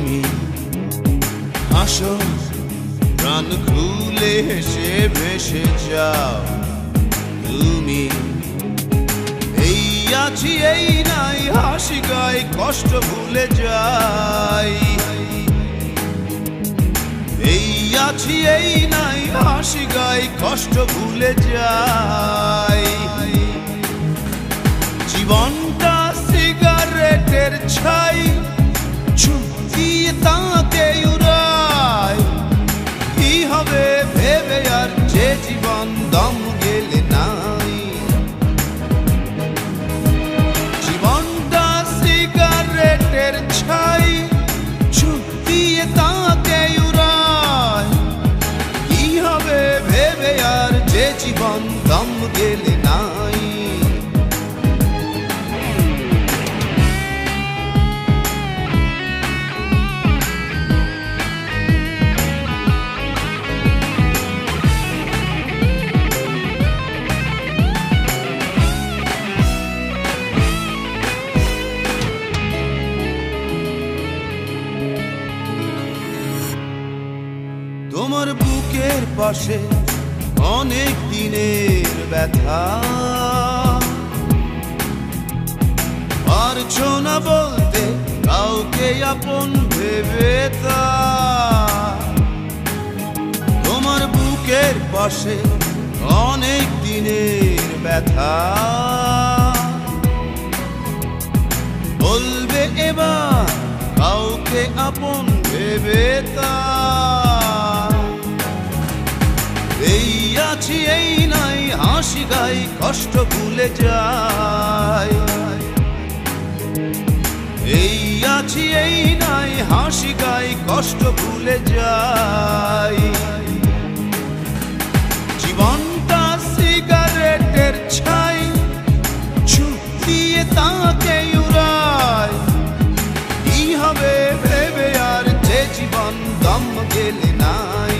তুমি হাসো, প্রাণ খুলে হেসে ভেসে যাও। তুমি এই আছি এই নাই, হাসি গাই কষ্ট ভুলে যাই। এই আছি এই নাই, হাসি গাই কষ্ট ভুলে যাই। জীবনটা সিগারেটের ছাই, ছুটিয়ে তাকে উড়াই। কি হবে ভেবে আর যে জীবন দম গেলে নাই। জীবনটা সিগারেটের ছাই, ছুটিয়ে তাকে উড়াই। কি হবে ভেবে আর যে জীবন দম গেলে নাই। তোমার বুকের পাশে অনেক দিনের ব্যথা, পারছো না বলতে কাউকে আপন ভেবে তা। তোমার বুকের পাশে অনেক দিনের ব্যথা, বলবে এবার কাউকে আপন ভেবে তা। এই আছি এই নাই, হাসি গাই কষ্ট ভুলে যাই। এই আছি এই নাই, হাসি গাই কষ্ট ভুলে যাই। জীবনটা সিগারেটের ছাই, ছুটিয়ে তাকে উড়াই। কি হবে ভেবে আর যে জীবন দম গেলে নাই।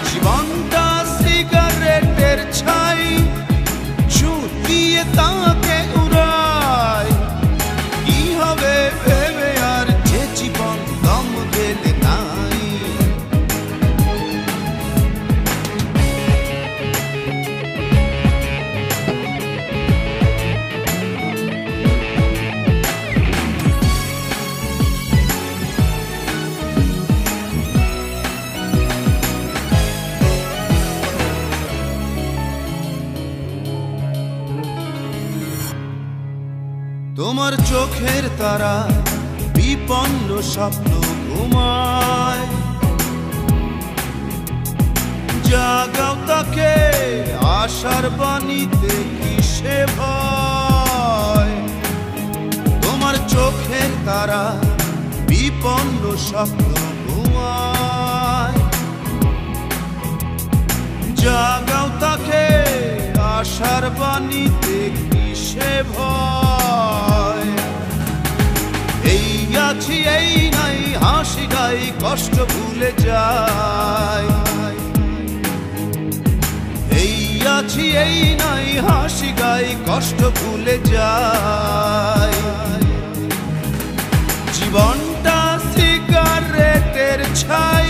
জীবনটা সিগারেটের ছাই, ছুটিয়ে তাকে উড়াই। কি হবে ভেবে আর যে জীবন দম গেলে নাই। তোমার চোখের তারা বিপন্ন স্বপ্ন ঘুমায়। জাগাও তাকে আশার বাণীতে কিসে ভয়। তোমার চোখের তারা বিপন্ন স্বপ্ন ঘুমায়। জাগাও তাকে আশার বাণীতে কিসে ভয়। এই আছি এই নাই, হাসি গাই কষ্ট ভুলে যাই। এই আছি এই নাই, হাসি গাই কষ্ট ভুলে যাই। জীবনটা সিগারেটের ছাই,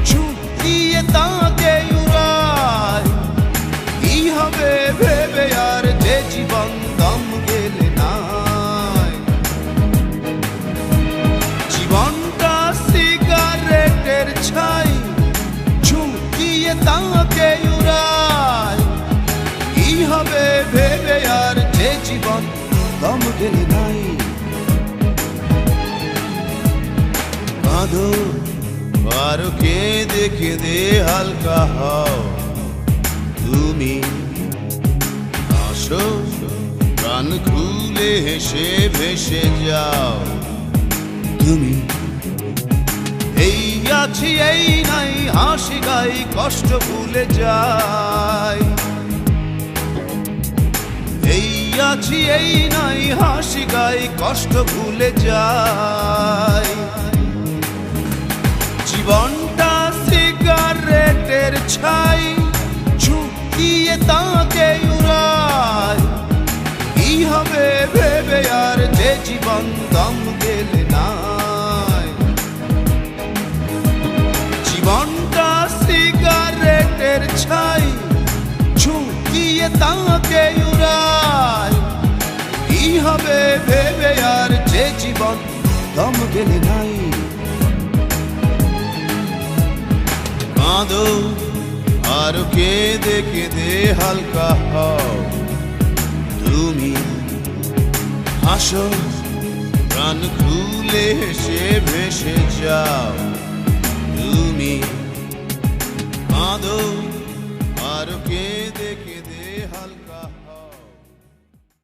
ছুটিয়ে তাকে উড়াই। কি হবে ভেবে আর যে জীবন দম গেলে নাই। জীবনটা সিগারেটের ছাই, ছুটিয়ে তাকে উড়াই। কি হবে ভেবে আর যে জীবন দম গেলে নাই। কাঁদো আর কেঁদে কেঁদে হালকা হও। তুমি হাসো, প্রাণ খুলে হেসে ভেসে যাও। তুমি এই আছি এই নাই, হাসি গাই কষ্ট ভুলে যাই। এই আছি এই নাই, হাসি গাই কষ্ট ভুলে যাই। জীবনটা সিগারেটের ছাই, ছুটিয়ে তাকে উড়াই। কি হবে ভেবে আর যে যে জীবন দম গেলে নাই। জীবনটা সিগারেটের ছাই, ঝুঁকিয়ে তাকে উড়ায়। কি হবে ভেবে আর যে জীবন দম গেলে নাই। কাঁদো আর কেঁদে কেঁদে হালকা হও, তুমি হাসো প্রাণ খুলে হেসে ভেসে যাও।